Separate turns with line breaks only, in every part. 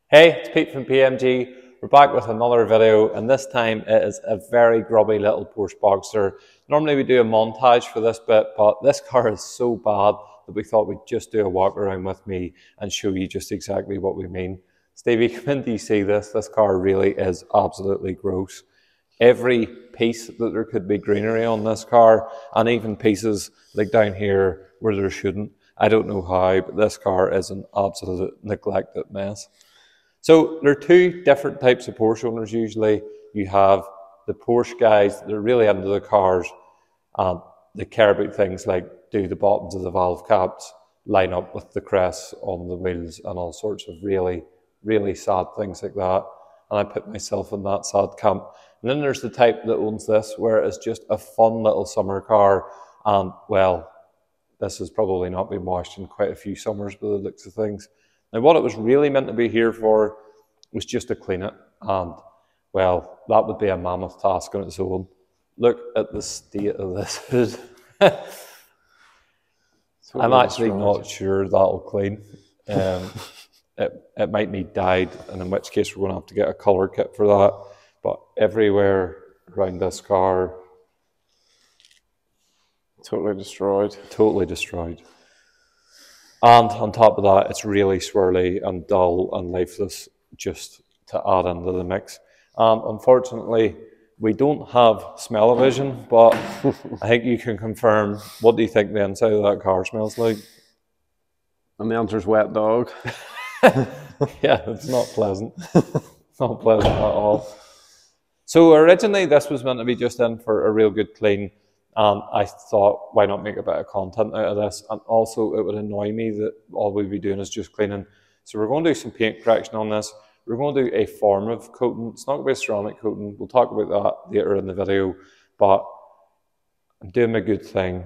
Hey, it's Pete from PMG. We're back with another video, and this time it is a very grubby little Porsche Boxster. Normally we do a montage for this bit, but this car is so bad that we thought we'd just do a walk around with me and show you just exactly what we mean. Stevie, when do you see this? This car really is absolutely gross. Every piece that there could be greenery on this car, and even pieces like down here where there shouldn't. I don't know how, but this car is an absolute neglected mess. So there are two different types of Porsche owners usually. You have the Porsche guys that are really into the cars and they care about things like do the bottoms of the valve caps line up with the crests on the wheels and all sorts of really, really sad things like that. And I put myself in that sad camp. And then there's the type that owns this where it's just a fun little summer car and, well, this has probably not been washed in quite a few summers by the looks of things. Now, what it was really meant to be here for was just to clean it, and, well, that would be a mammoth task on its own. Look at the state of this hood. I'm actually not sure that'll clean. It might need dyed, and in which case we're going to have to get a colour kit for that. But everywhere around this car,
totally destroyed.
Totally destroyed. And on top of that, it's really swirly and dull and lifeless just to add into the mix. Unfortunately, we don't have smell-o-vision, but I think you can confirm. What do you think the inside of that car smells like?
And the answer's wet dog.
Yeah, it's not pleasant. Not pleasant at all. So originally, this was meant to be just in for a real good clean. And I thought, why not make a bit of content out of this? And also, it would annoy me that all we'd be doing is just cleaning. So we're going to do some paint correction on this. We're going to do a form of coating. It's not going to be a ceramic coating. We'll talk about that later in the video. But I'm doing a good thing.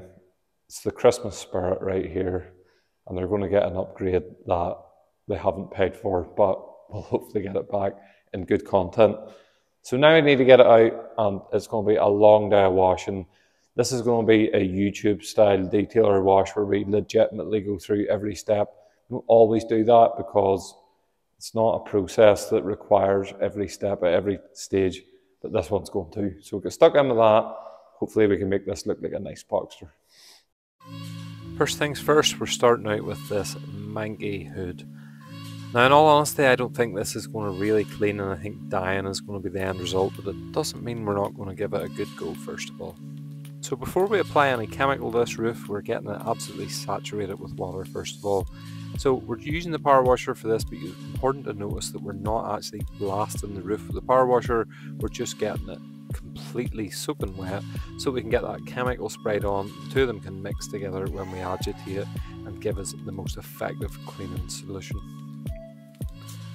It's the Christmas spirit right here. And they're going to get an upgrade that they haven't paid for. But we'll hopefully get it back in good content. So now I need to get it out. And it's going to be a long day of washing. This is going to be a YouTube-style detailer wash where we legitimately go through every step. We don't always do that because it's not a process that requires every step at every stage, but this one's going to. So we'll get stuck into that. Hopefully we can make this look like a nice Boxster. First things first, we're starting out with this manky hood. Now, in all honesty, I don't think this is going to really clean, and I think dyeing is going to be the end result, but it doesn't mean we're not going to give it a good go first of all. So before we apply any chemical to this roof, we're getting it absolutely saturated with water first of all. So we're using the power washer for this, but it's important to notice that we're not actually blasting the roof with the power washer, we're just getting it completely soaking wet so we can get that chemical sprayed on. The two of them can mix together when we agitate it and give us the most effective cleaning solution.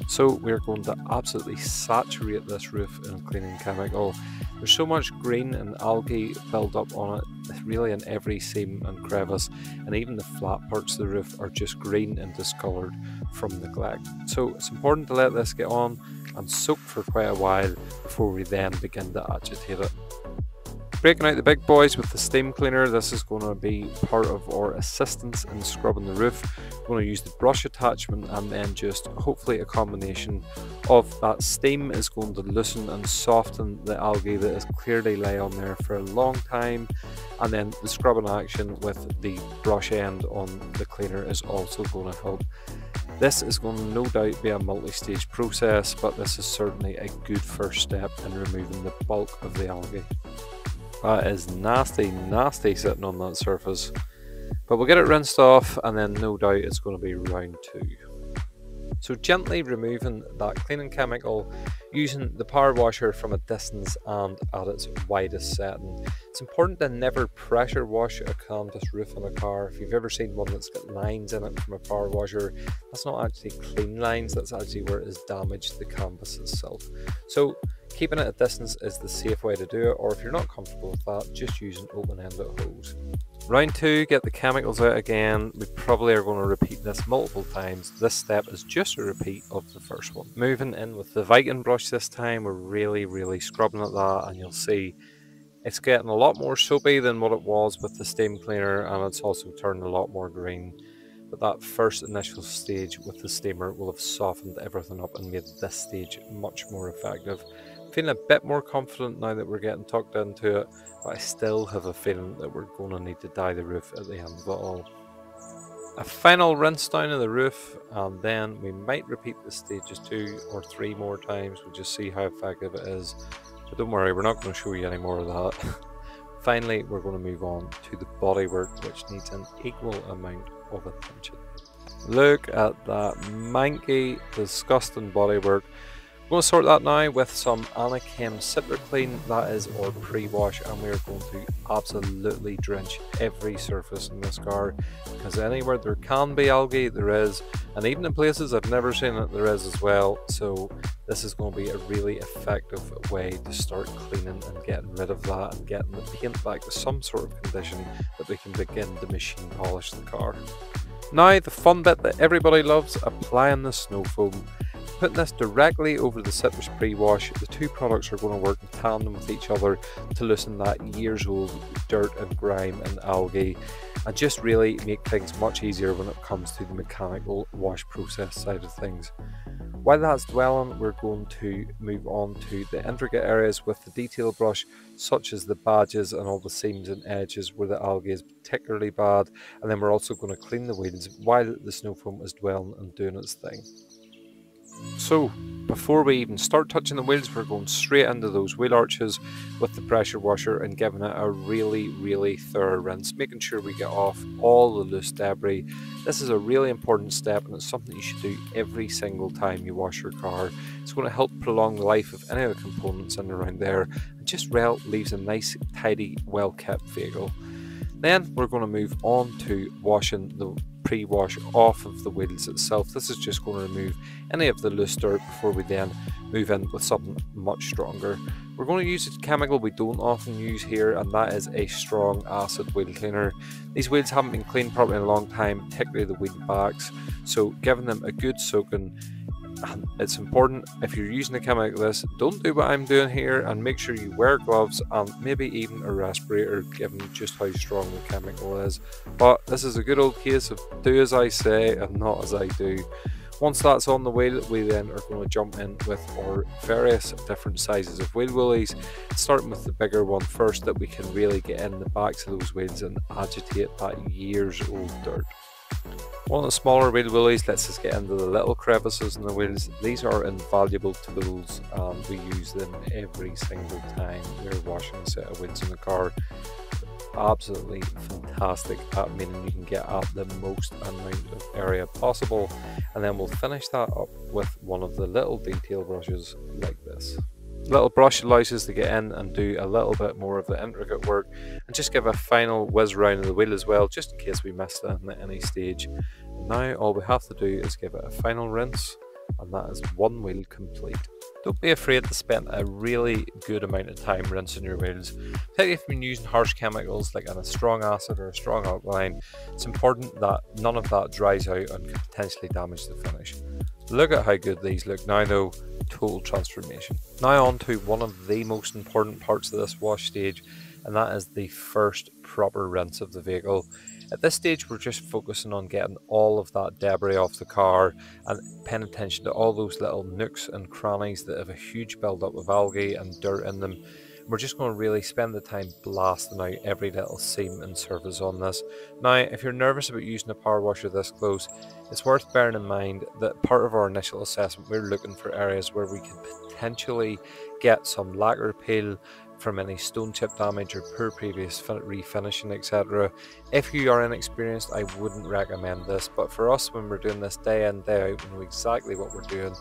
So we're going to absolutely saturate this roof in cleaning chemical. There's so much green and algae build up on it, really in every seam and crevice, and even the flat parts of the roof are just green and discoloured from neglect. So it's important to let this get on and soak for quite a while before we then begin to agitate it. Breaking out the big boys with the steam cleaner, this is going to be part of our assistance in scrubbing the roof. We're going to use the brush attachment, and then just hopefully a combination of that steam is going to loosen and soften the algae that has clearly lay on there for a long time, and then the scrubbing action with the brush end on the cleaner is also going to help. This is going to no doubt be a multi-stage process, but this is certainly a good first step in removing the bulk of the algae. That is nasty, nasty sitting on that surface. But we'll get it rinsed off, and then no doubt it's going to be round two. So gently removing that cleaning chemical using the power washer from a distance and at its widest setting. It's important to never pressure wash a canvas roof on a car. If you've ever seen one that's got lines in it from a power washer, that's not actually clean lines, that's actually where it has damaged the canvas itself. So keeping it at distance is the safe way to do it, or if you're not comfortable with that, just use an open-ended hose. Round two, get the chemicals out again. We probably are going to repeat this multiple times. This step is just a repeat of the first one. Moving in with the Viking brush this time, we're really scrubbing at that, and you'll see it's getting a lot more soapy than what it was with the steam cleaner, and it's also turning a lot more green. but that first initial stage with the steamer will have softened everything up and made this stage much more effective. Feeling a bit more confident now that we're getting tucked into it, but I still have a feeling that we're going to need to dye the roof at the end of it all. A final rinse down of the roof, and then we might repeat the stages 2 or 3 more times. We'll just see how effective it is. But don't worry, we're not going to show you any more of that. Finally, we're going to move on to the bodywork, which needs an equal amount of attention. Look at that manky, disgusting bodywork. I'm going to sort that now with some Anachem Citric Clean. That is our pre-wash, and we are going to absolutely drench every surface in this car, because anywhere there can be algae, there is, and even in places I've never seen it, there is as well. So this is going to be a really effective way to start cleaning and getting rid of that and getting the paint back to some sort of condition that we can begin to machine polish the car. Now the fun bit that everybody loves, applying the snow foam. Putting this directly over the citrus pre-wash, the two products are going to work in tandem with each other to loosen that years old dirt and grime and algae, and just really make things much easier when it comes to the mechanical wash process side of things. While that's dwelling, we're going to move on to the intricate areas with the detail brush, such as the badges and all the seams and edges where the algae is particularly bad, and then we're also going to clean the wheels while the snow foam is dwelling and doing its thing. So, before we even start touching the wheels, we're going straight into those wheel arches with the pressure washer and giving it a really thorough rinse, making sure we get off all the loose debris. This is a really important step, and it's something you should do every single time you wash your car. It's going to help prolong the life of any of the components in and around there, and just leaves a nice, tidy, well-kept vehicle. Then we're going to move on to washing the pre-wash off of the wheels itself. This is just going to remove any of the loose dirt before we then move in with something much stronger. We're going to use a chemical we don't often use here, and that is a strong acid wheel cleaner. These wheels haven't been cleaned properly in a long time, particularly the wheel backs, so giving them a good soaking. And it's important, if you're using a chemical like this, don't do what I'm doing here, and make sure you wear gloves and maybe even a respirator, given just how strong the chemical is. But this is a good old case of do as I say and not as I do. Once that's on the wheel, we then are going to jump in with our various different sizes of wheel woolies, starting with the bigger one first, that we can really get in the backs of those wheels and agitate that years old dirt. One of the smaller wheel woolies lets us get into the little crevices in the wheels. These are invaluable tools, and we use them every single time we're washing a set of wheels in the car. Absolutely fantastic at meaning you can get at the most amount of area possible, and then we'll finish that up with one of the little detail brushes like this. Little brush allows us to get in and do a little bit more of the intricate work and just give a final whiz round of the wheel as well, just in case we missed it at any stage. Now all we have to do is give it a final rinse, and that is one wheel complete. Don't be afraid to spend a really good amount of time rinsing your wheels. Particularly if you've been using harsh chemicals like a strong acid or a strong alkaline, it's important that none of that dries out and could potentially damage the finish. Look at how good these look now though, total transformation. Now on to one of the most important parts of this wash stage, and that is the first proper rinse of the vehicle. At this stage we're just focusing on getting all of that debris off the car and paying attention to all those little nooks and crannies that have a huge build-up of algae and dirt in them. We're just going to really spend the time blasting out every little seam and surface on this. Now, if you're nervous about using a power washer this close, it's worth bearing in mind that part of our initial assessment, we're looking for areas where we can potentially get some lacquer peel from any stone chip damage or poor previous refinishing, etc. If you are inexperienced, I wouldn't recommend this, but for us, when we're doing this day in, day out, we know exactly what we're doing.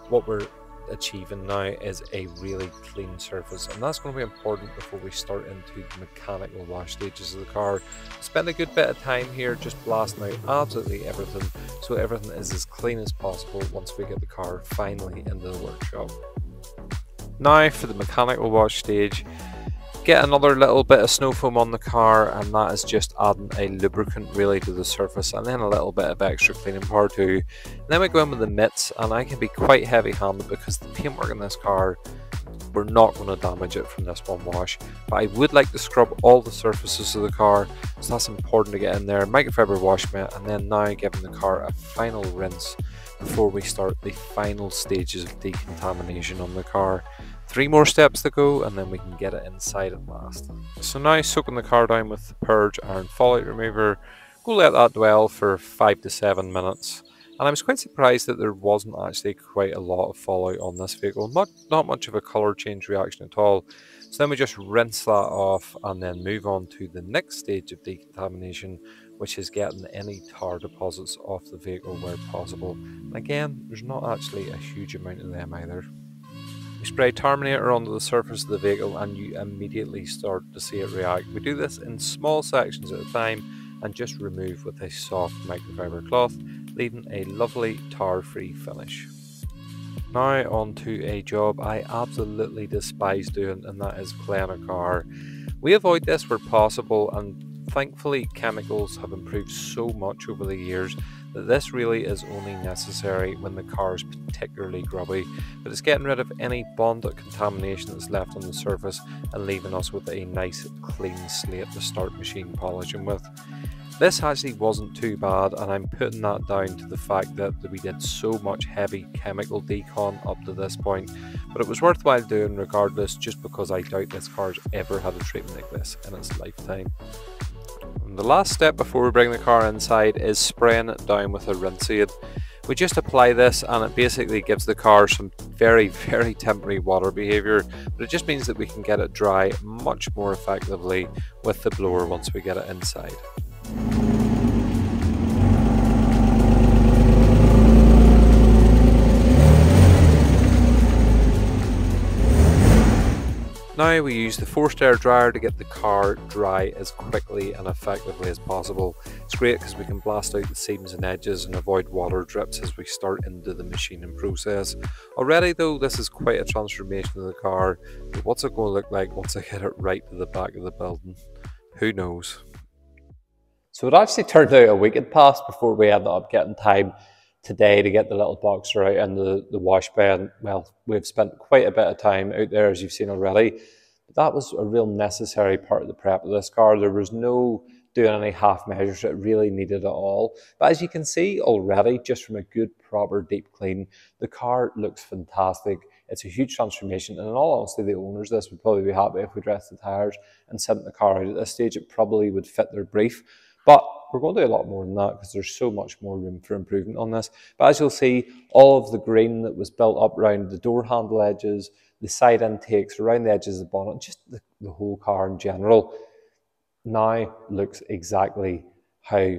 What we're achieving now is a really clean surface, and that's going to be important before we start into the mechanical wash stages of the car. Spend a good bit of time here just blasting out absolutely everything, so everything is as clean as possible once we get the car finally into the workshop. Now for the mechanical wash stage, get another little bit of snow foam on the car, and that is just adding a lubricant really to the surface, and then a little bit of extra cleaning power too. And then we go in with the mitts, and I can be quite heavy handed because the paintwork in this car we're not going to damage it from this one wash. But I would like to scrub all the surfaces of the car, so that's important to get in there. Microfiber wash mitt, and then now giving the car a final rinse before we start the final stages of decontamination on the car. 3 more steps to go and then we can get it inside at last. So now soaking the car down with the Purge Iron Fallout Remover. Go let that dwell for 5 to 7 minutes. And I was quite surprised that there wasn't actually quite a lot of fallout on this vehicle. Not much of a colour change reaction at all. So then we just rinse that off and then move on to the next stage of decontamination, which is getting any tar deposits off the vehicle where possible. And again, there's not actually a huge amount of them either. We spray Terminator onto the surface of the vehicle and you immediately start to see it react. We do this in small sections at a time and just remove with a soft microfiber cloth, leaving a lovely tar-free finish. Now on to a job I absolutely despise doing, and that is cleaning a car. We avoid this where possible, and thankfully chemicals have improved so much over the years that this really is only necessary when the car is particularly grubby, but it's getting rid of any bonded contamination that's left on the surface and leaving us with a nice clean slate to start machine polishing with. This actually wasn't too bad, and I'm putting that down to the fact that we did so much heavy chemical decon up to this point, but it was worthwhile doing regardless, just because I doubt this car's ever had a treatment like this in its lifetime. And the last step before we bring the car inside is spraying it down with a rinse aid. We just apply this and it basically gives the car some very temporary water behaviour, but it just means that we can get it dry much more effectively with the blower once we get it inside. Now we use the forced air dryer to get the car dry as quickly and effectively as possible. It's great because we can blast out the seams and edges and avoid water drips as we start into the machining process. Already though, this is quite a transformation of the car, but what's it going to look like once I get it right to the back of the building? Who knows? So it actually turned out a week had passed before we ended up getting time today to get the little Boxster out and the wash bay. And well, we've spent quite a bit of time out there, as you've seen already. But that was a real necessary part of the prep of this car. There was no doing any half measures. It really needed it all. But as you can see already, just from a good, proper, deep clean, the car looks fantastic. It's a huge transformation. And in all honesty, the owners of this would probably be happy if we dressed the tyres and sent the car out at this stage. It probably would fit their brief. But we're going to do a lot more than that because there's so much more room for improvement on this. But as you'll see, all of the green that was built up around the door handle edges, the side intakes, around the edges of the bonnet, just the whole car in general, now looks exactly how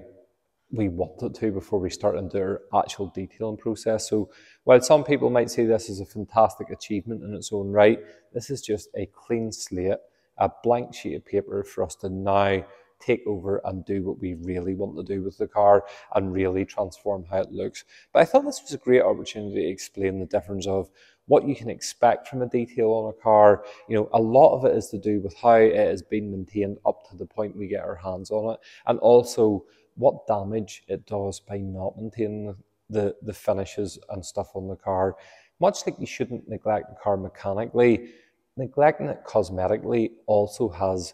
we want it to before we start into our actual detailing process. So while some people might see this as a fantastic achievement in its own right, this is just a clean slate, a blank sheet of paper for us to now take over and do what we really want to do with the car and really transform how it looks. But I thought this was a great opportunity to explain the difference of what you can expect from a detail on a car. You know, a lot of it is to do with how it has been maintained up to the point we get our hands on it, and also what damage it does by not maintaining the finishes and stuff on the car. Much like you shouldn't neglect the car mechanically, neglecting it cosmetically also has,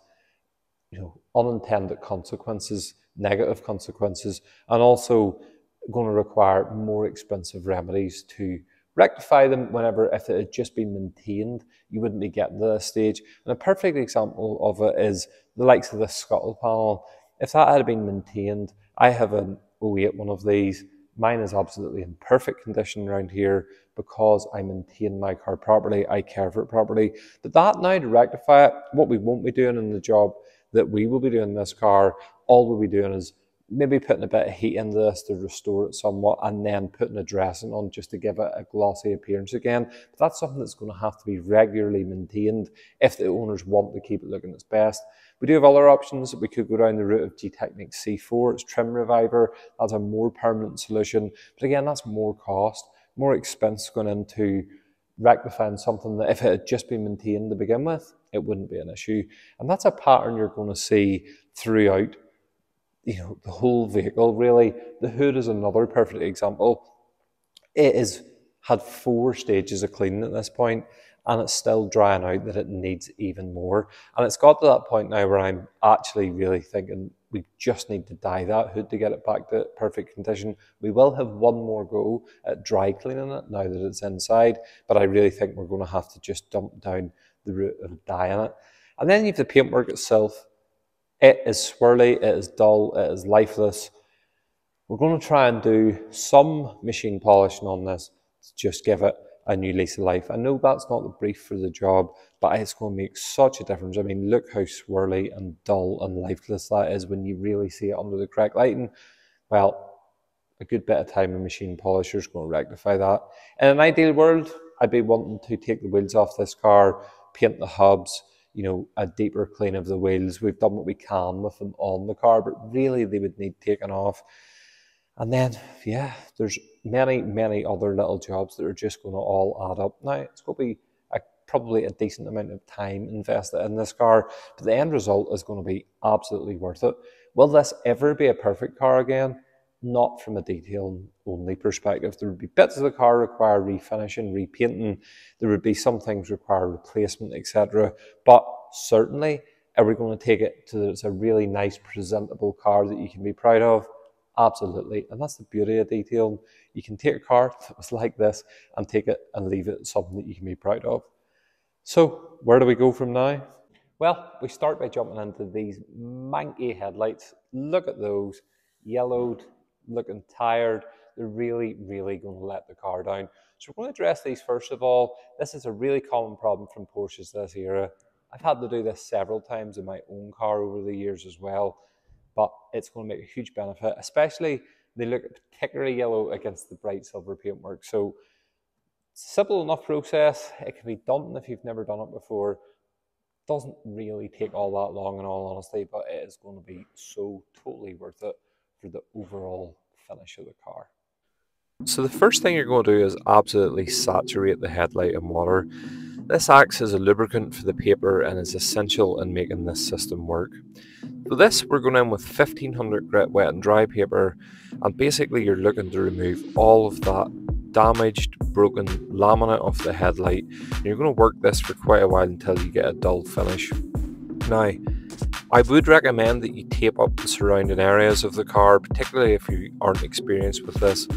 you know, unintended consequences, negative consequences, and also going to require more expensive remedies to rectify them whenever, if it had just been maintained, you wouldn't be getting to this stage. And a perfect example of it is the likes of the scuttle panel. If that had been maintained, I have an 08 one of these. Mine is absolutely in perfect condition around here because I maintain my car properly, I care for it properly. But that now, to rectify it, what we won't be doing in the job that we will be doing in this car, all we'll be doing is maybe putting a bit of heat into this to restore it somewhat, and then putting a dressing on just to give it a glossy appearance again. But that's something that's going to have to be regularly maintained if the owners want to keep it looking its best. We do have other options. We could go down the route of G-Technique C4, it's trim reviver. That's a more permanent solution. But again, that's more cost, more expense going into rectifying something that if it had just been maintained to begin with, it wouldn't be an issue. And that's a pattern you're going to see throughout, you know, the whole vehicle really. The hood is another perfect example. It has had 4 stages of cleaning at this point, and it's still drying out that it needs even more. And it's got to that point now where I'm actually really thinking we just need to dye that hood to get it back to perfect condition. We will have one more go at dry cleaning it now that it's inside, but I really think we're going to have to just dump down the route of dyeing it. And then you have the paintwork itself. It is swirly, it is dull, it is lifeless. We're going to try and do some machine polishing on this to just give it a new lease of life. I know that's not the brief for the job, but it's going to make such a difference. I mean, look how swirly and dull and lifeless that is when you really see it under the correct lighting. Well, a good bit of time a machine polisher is going to rectify that. In an ideal world, I'd be wanting to take the wheels off this car, paint the hubs, you know, a deeper clean of the wheels. We've done what we can with them on the car, but really they would need taken off. And then, yeah, there's many other little jobs that are just going to all add up. Now, it's going to be probably a decent amount of time invested in this car, but the end result is going to be absolutely worth it. Will this ever be a perfect car again? Not from a detail-only perspective. There would be bits of the car require refinishing, repainting. There would be some things require replacement, etc. But certainly, are we going to take it to that it's a really nice, presentable car that you can be proud of? Absolutely. And that's the beauty of detailing. You can take a car that was like this and take it and leave it something that you can be proud of. So where do we go from now? Well, we start by jumping into these manky headlights. Look at those, yellowed, looking tired. They're really going to let the car down. So we're going to address these first of all. This is a really common problem from Porsches this era. I've had to do this several times in my own car over the years as well, but it's going to make a huge benefit, especially they look particularly yellow against the bright silver paintwork. So it's a simple enough process. It can be done if you've never done it before. It doesn't really take all that long in all honesty, but it is going to be so totally worth it for the overall finish of the car. So the first thing you're going to do is absolutely saturate the headlight in water. This acts as a lubricant for the paper and is essential in making this system work. For this, we're going in with 1500 grit wet and dry paper, and basically you're looking to remove all of that damaged, broken laminate off the headlight. And you're going to work this for quite a while until you get a dull finish. Now, I would recommend that you tape up the surrounding areas of the car, particularly if you aren't experienced with this.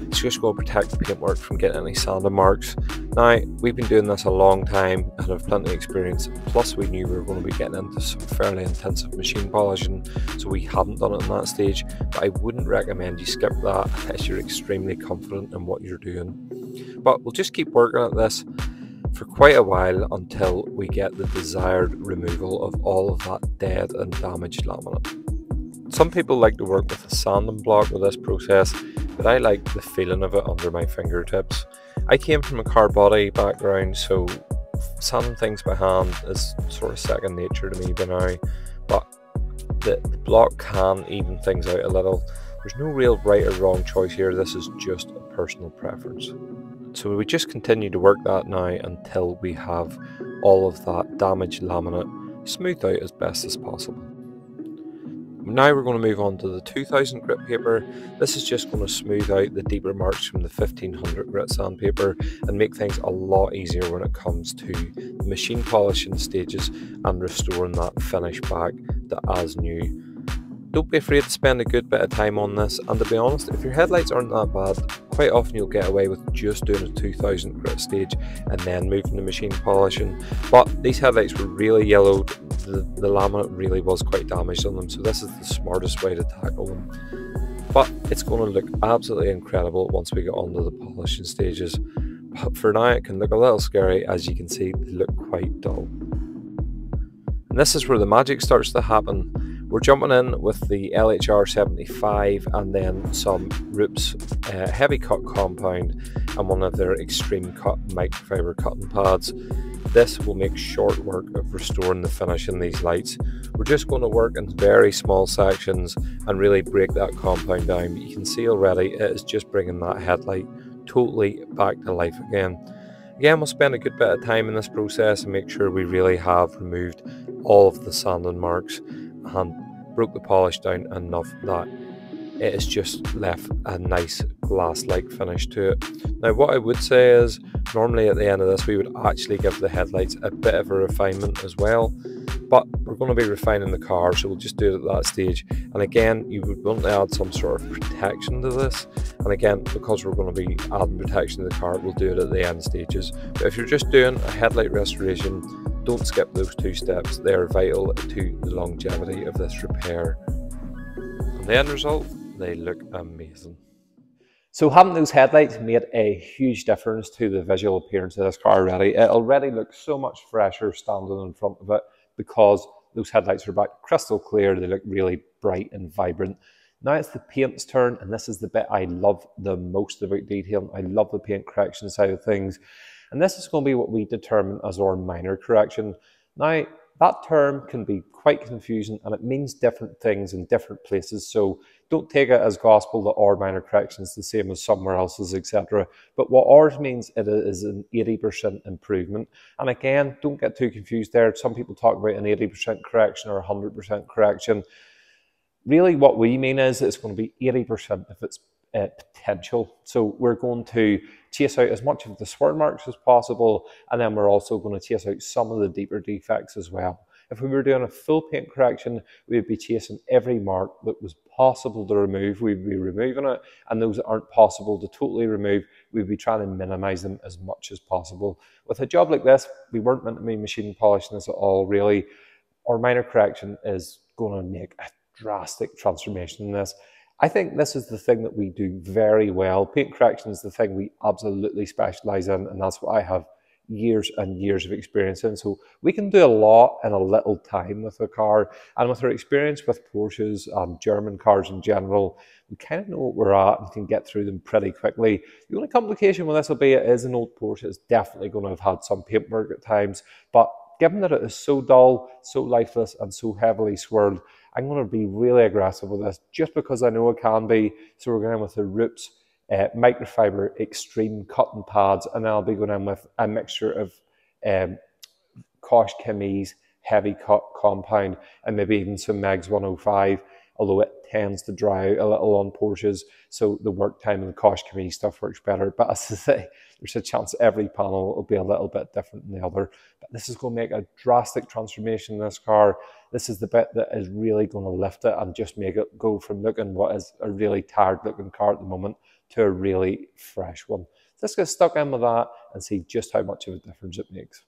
It's just going to protect the paintwork from getting any sanding marks. Now, we've been doing this a long time and have plenty of experience, plus we knew we were going to be getting into some fairly intensive machine polishing, so we hadn't done it in that stage, but I wouldn't recommend you skip that unless you're extremely confident in what you're doing. But we'll just keep working at this for quite a while until we get the desired removal of all of that dead and damaged laminate. Some people like to work with a sanding block with this process, but I like the feeling of it under my fingertips. I came from a car body background, so sanding things by hand is sort of second nature to me by now, but the block can even things out a little. There's no real right or wrong choice here, this is just a personal preference. So we just continue to work that now until we have all of that damaged laminate smoothed out as best as possible. Now we're going to move on to the 2000 grit paper. This is just going to smooth out the deeper marks from the 1500 grit sandpaper and make things a lot easier when it comes to the machine polishing stages and restoring that finish back to as new. Don't be afraid to spend a good bit of time on this, and to be honest, if your headlights aren't that bad, quite often you'll get away with just doing a 2000 grit stage and then moving to machine polishing. But these headlights were really yellowed, the laminate really was quite damaged on them, so this is the smartest way to tackle them. But it's going to look absolutely incredible once we get onto the polishing stages. But for now it can look a little scary, as you can see they look quite dull. And this is where the magic starts to happen. We're jumping in with the LHR 75 and then some Roops heavy cut compound and one of their extreme cut microfiber cutting pads. This will make short work of restoring the finish in these lights. We're just going to work in very small sections and really break that compound down. But you can see already it is just bringing that headlight totally back to life again. Again, we'll spend a good bit of time in this process and make sure we really have removed all of the sanding marks and broke the polish down enough that it has just left a nice glass-like finish to it. Now what I would say is, normally at the end of this we would actually give the headlights a bit of a refinement as well, but we're going to be refining the car, so we'll just do it at that stage. And again, you would want to add some sort of protection to this, and again, because we're going to be adding protection to the car, we'll do it at the end stages. But if you're just doing a headlight restoration, don't skip those 2 steps. They are vital to the longevity of this repair. And the end result, they look amazing. So having those headlights made a huge difference to the visual appearance of this car already. It already looks so much fresher standing in front of it because those headlights are back crystal clear. They look really bright and vibrant. Now it's the paint's turn, and this is the bit I love the most about detailing. I love the paint correction side of things. And this is going to be what we determine as our minor correction. Now, that term can be quite confusing and it means different things in different places. So don't take it as gospel that our minor correction is the same as somewhere else's, etc. But what ours means, it is an 80% improvement. And again, don't get too confused there. Some people talk about an 80% correction or 100% correction. Really what we mean is it's going to be 80% if it's potential. So we're going to chase out as much of the swirl marks as possible, and then we're also going to chase out some of the deeper defects as well. If we were doing a full paint correction, we'd be chasing every mark that was possible to remove. We'd be removing it, and those that aren't possible to totally remove, we'd be trying to minimize them as much as possible. With a job like this, we weren't meant to be machine polishing this at all, really. Our minor correction is going to make a drastic transformation in this. I think this is the thing that we do very well. Paint correction is the thing we absolutely specialize in, and that's what I have years and years of experience in. So we can do a lot in a little time with a car, and with our experience with Porsches and German cars in general, we kind of know what we're at and can get through them pretty quickly. The only complication with this will be it is an old Porsche. It's definitely going to have had some paintwork at times, but given that it is so dull, so lifeless, and so heavily swirled, I'm going to be really aggressive with this just because I know it can be. So we're going in with the Roots microfiber extreme cotton pads, and then I'll be going in with a mixture of Kosh Chemise heavy cut compound and maybe even some Megs 105, although it tends to dry out a little on Porsches, so the work time and the Kosh Chemise stuff works better. But as I say, there's a chance every panel will be a little bit different than the other. But this is going to make a drastic transformation in this car. This is the bit that is really going to lift it and just make it go from looking what is a really tired looking car at the moment to a really fresh one. Let's get stuck in with that and see just how much of a difference it makes.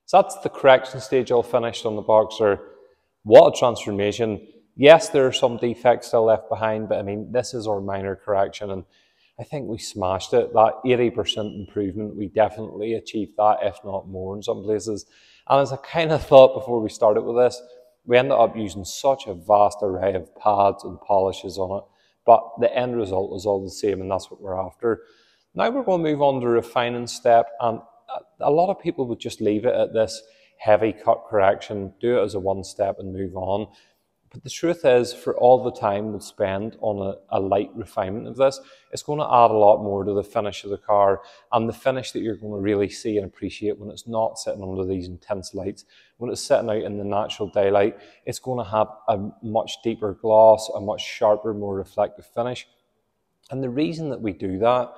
So that's the correction stage all finished on the Boxster. What a transformation. Yes, there are some defects still left behind, but I mean, this is our minor correction, and I think we smashed it. That 80% improvement, we definitely achieved that, if not more in some places. And as I kind of thought before we started with this, we ended up using such a vast array of pads and polishes on it. but the end result is all the same, and that's what we're after. Now we're going to move on to refining step, and a lot of people would just leave it at this heavy cut correction, do it as a one step and move on. But the truth is, for all the time we spend on a light refinement of this, it's going to add a lot more to the finish of the car, and the finish that you're going to really see and appreciate when it's not sitting under these intense lights. When it's sitting out in the natural daylight, it's going to have a much deeper gloss, a much sharper, more reflective finish. And the reason that we do that,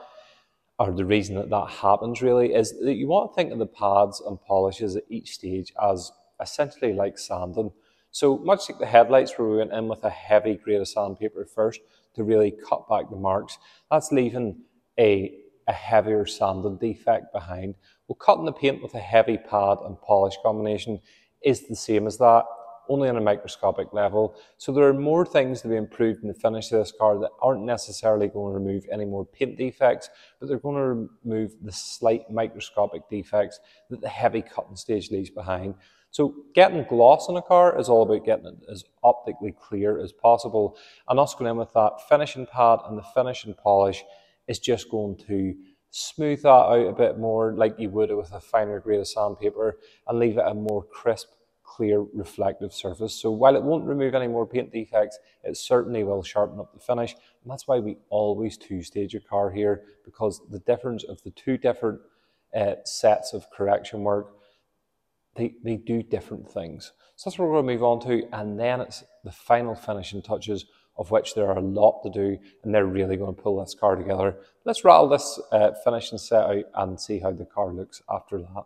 or the reason that that happens really, is that you want to think of the pads and polishes at each stage as essentially like sanding. So much like the headlights, where we went in with a heavy grade of sandpaper first to really cut back the marks, that's leaving a heavier sanding defect behind. Well, cutting the paint with a heavy pad and polish combination is the same as that, only on a microscopic level. So there are more things to be improved in the finish of this car that aren't necessarily going to remove any more paint defects, but they're going to remove the slight microscopic defects that the heavy cutting stage leaves behind. So getting gloss on a car is all about getting it as optically clear as possible, and us going in with that finishing pad and the finishing polish is just going to smooth that out a bit more like you would with a finer grade of sandpaper and leave it a more crisp, clear, reflective surface. So while it won't remove any more paint defects, it certainly will sharpen up the finish, and that's why we always two-stage a car here, because the difference of the two different sets of correction work, they do different things. So that's what we're going to move on to, and then it's the final finishing touches, of which there are a lot to do, and they're really going to pull this car together. Let's rattle this finishing set out and see how the car looks after that.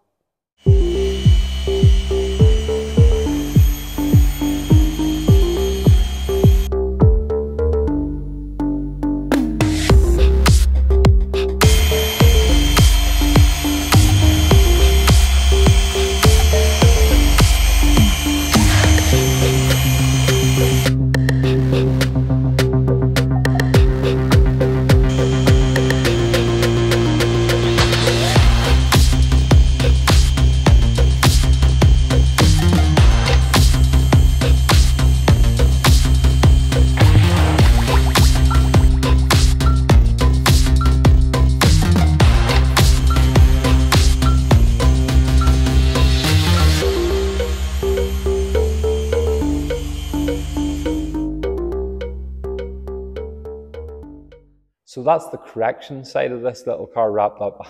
So that's the correction side of this little car wrapped up.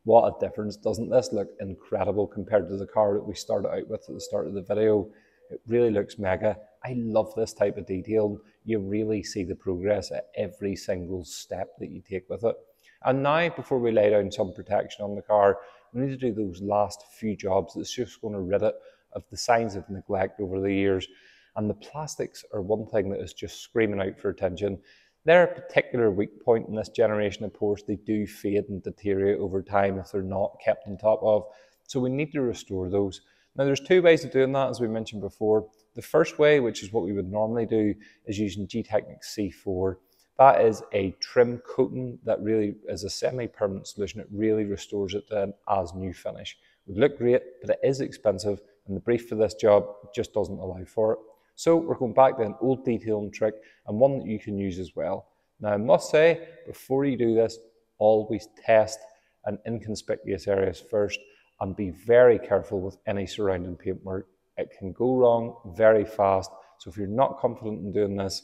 What a difference. Doesn't this look incredible compared to the car that we started out with at the start of the video? It really looks mega. I love this type of detail. You really see the progress at every single step that you take with it. And now, before we lay down some protection on the car, we need to do those last few jobs that's just going to rid it of the signs of neglect over the years. And the plastics are one thing that is just screaming out for attention. They're a particular weak point in this generation of Porsche. They do fade and deteriorate over time if they're not kept on top of. So we need to restore those. Now there's two ways of doing that, as we mentioned before. The first way, which is what we would normally do, is using G-Technic C4. That is a trim coating that really is a semi-permanent solution. It really restores it to an as-new finish. It would look great, but it is expensive, and the brief for this job just doesn't allow for it. So we're going back to an old detailing trick, and one that you can use as well. Now I must say, before you do this, always test an inconspicuous areas first, and be very careful with any surrounding paintwork. It can go wrong very fast, so if you're not confident in doing this,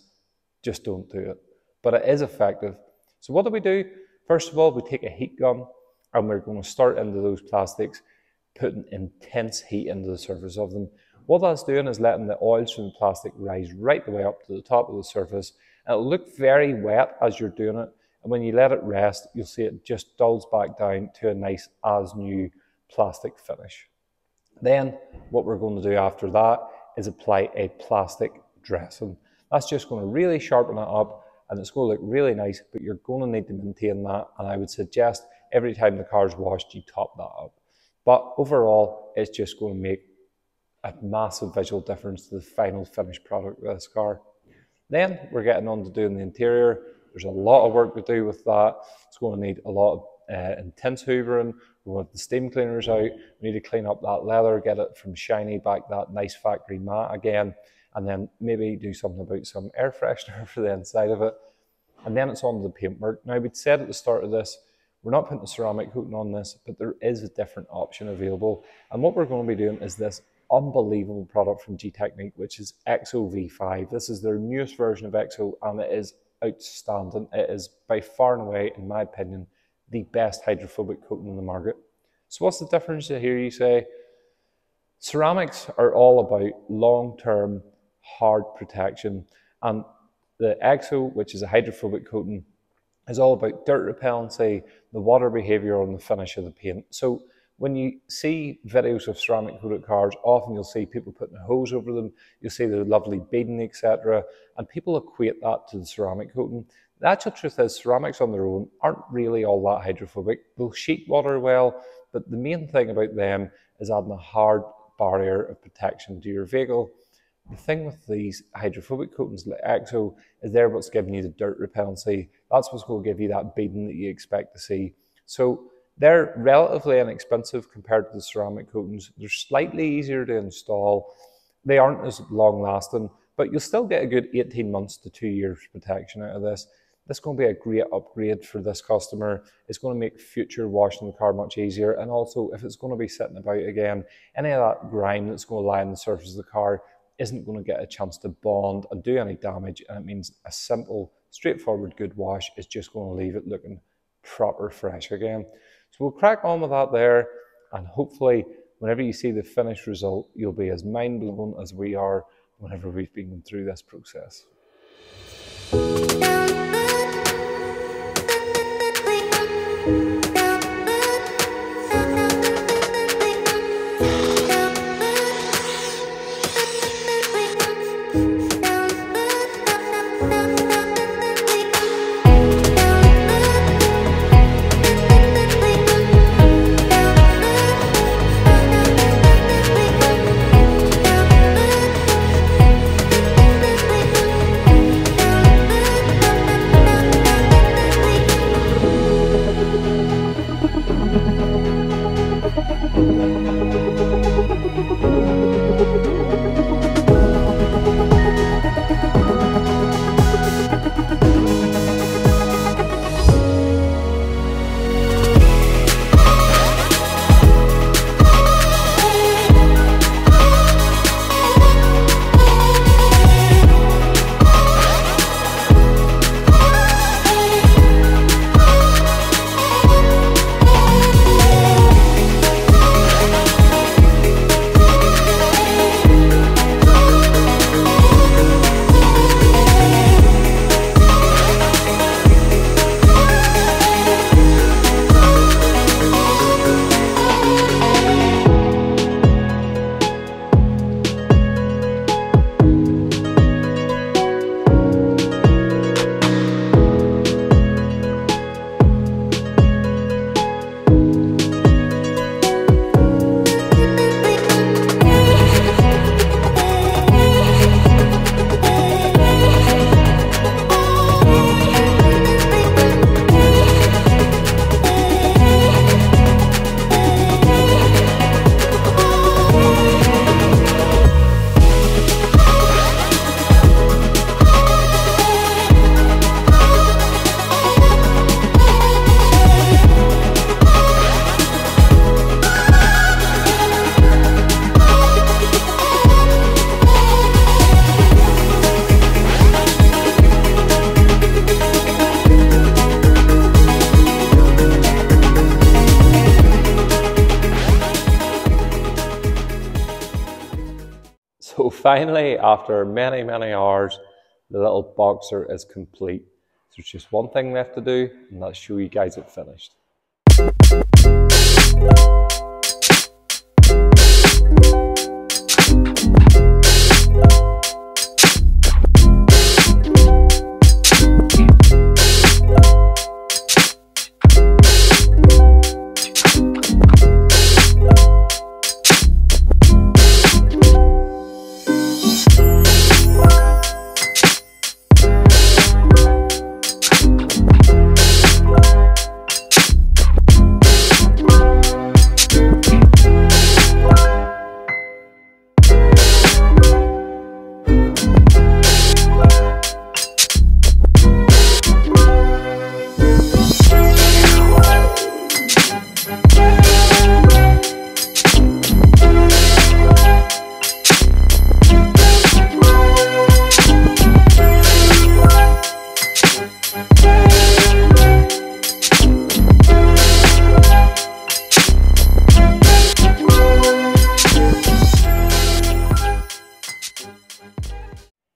just don't do it. But it is effective. So what do we do? First of all, we take a heat gun, and we're going to start into those plastics, putting intense heat into the surface of them. What that's doing is letting the oils from the plastic rise right the way up to the top of the surface. And it'll look very wet as you're doing it. And when you let it rest, you'll see it just dulls back down to a nice as-new plastic finish. Then what we're going to do after that is apply a plastic dressing. That's just going to really sharpen it up, and it's going to look really nice, but you're going to need to maintain that. And I would suggest every time the car's washed, you top that up. But overall, it's just going to make a massive visual difference to the final finished product of this car. Then we're getting on to doing the interior. There's a lot of work to do with that. It's going to need a lot of intense hoovering. We want the steam cleaners out. We need to clean up that leather, get it from shiny back that nice factory matte again, and then maybe do something about some air freshener for the inside of it. and then it's on to the paintwork. Now, we'd said at the start of this, we're not putting a ceramic coating on this, but there is a different option available. And what we're going to be doing is this unbelievable product from G-Technique, which is EXO V5. This is their newest version of EXO, and it is outstanding. It is by far and away, in my opinion, the best hydrophobic coating in the market. So what's the difference here, you say? Ceramics are all about long-term hard protection, and the EXO, which is a hydrophobic coating, is all about dirt repellency, the water behaviour on the finish of the paint. So when you see videos of ceramic coated cars, often you'll see people putting a hose over them, you'll see the lovely beading, etc. And people equate that to the ceramic coating. The actual truth is ceramics on their own aren't really all that hydrophobic. They'll sheet water well, but the main thing about them is adding a hard barrier of protection to your vehicle. The thing with these hydrophobic coatings like EXO is they're what's giving you the dirt repellency. That's what's going to give you that beading that you expect to see. So they're relatively inexpensive compared to the ceramic coatings. They're slightly easier to install. They aren't as long lasting, but you'll still get a good 18 months to 2 years protection out of this. This is going to be a great upgrade for this customer. It's going to make future washing the car much easier. And also, if it's going to be sitting about again, any of that grime that's going to lie on the surface of the car isn't going to get a chance to bond and do any damage. And it means a simple, straightforward, good wash is just going to leave it looking proper fresh again. So we'll crack on with that there. And hopefully, whenever you see the finished result, you'll be as mind blown as we are whenever we've been through this process. So finally, after many, many hours, the little Boxster is complete. So there's just one thing left to do, and that's show you guys it finished.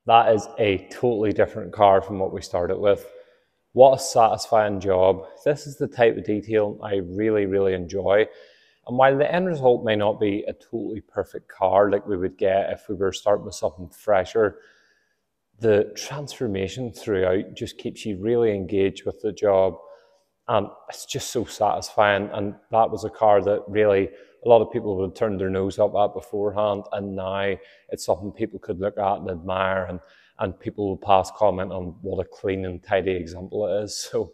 That is a totally different car from what we started with. What a satisfying job. This is the type of detail I really, really enjoy. And while the end result may not be a totally perfect car like we would get if we were starting with something fresher, the transformation throughout just keeps you really engaged with the job. And it's just so satisfying. And that was a car that really a lot of people would have turned their nose up at beforehand. And now it's something people could look at and admire. And people will pass comment on what a clean and tidy example it is. So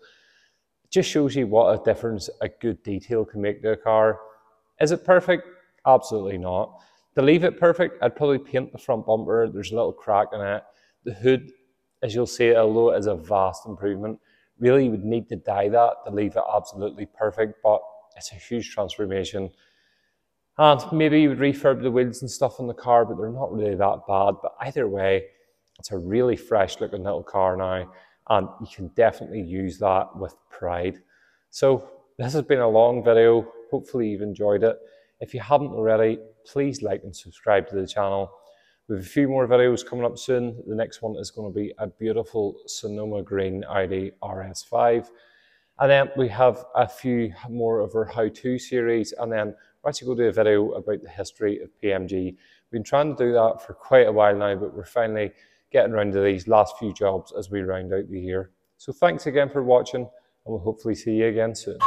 it just shows you what a difference a good detail can make to a car. Is it perfect? Absolutely not. To leave it perfect, I'd probably paint the front bumper. There's a little crack in it. The hood, as you'll see, although it is a vast improvement, really you would need to dye that to leave it absolutely perfect, but it's a huge transformation. And maybe you would refurb the wheels and stuff on the car, but they're not really that bad. But either way, it's a really fresh looking little car now, and you can definitely use that with pride. So this has been a long video. Hopefully you've enjoyed it. If you haven't already, please like and subscribe to the channel. We have a few more videos coming up soon. The next one is going to be a beautiful Sonoma green Audi RS5. And then we have a few more of our how-to series. And then we're actually going to do a video about the history of PMG. We've been trying to do that for quite a while now, but we're finally getting around to these last few jobs as we round out the year. So thanks again for watching, and we'll hopefully see you again soon.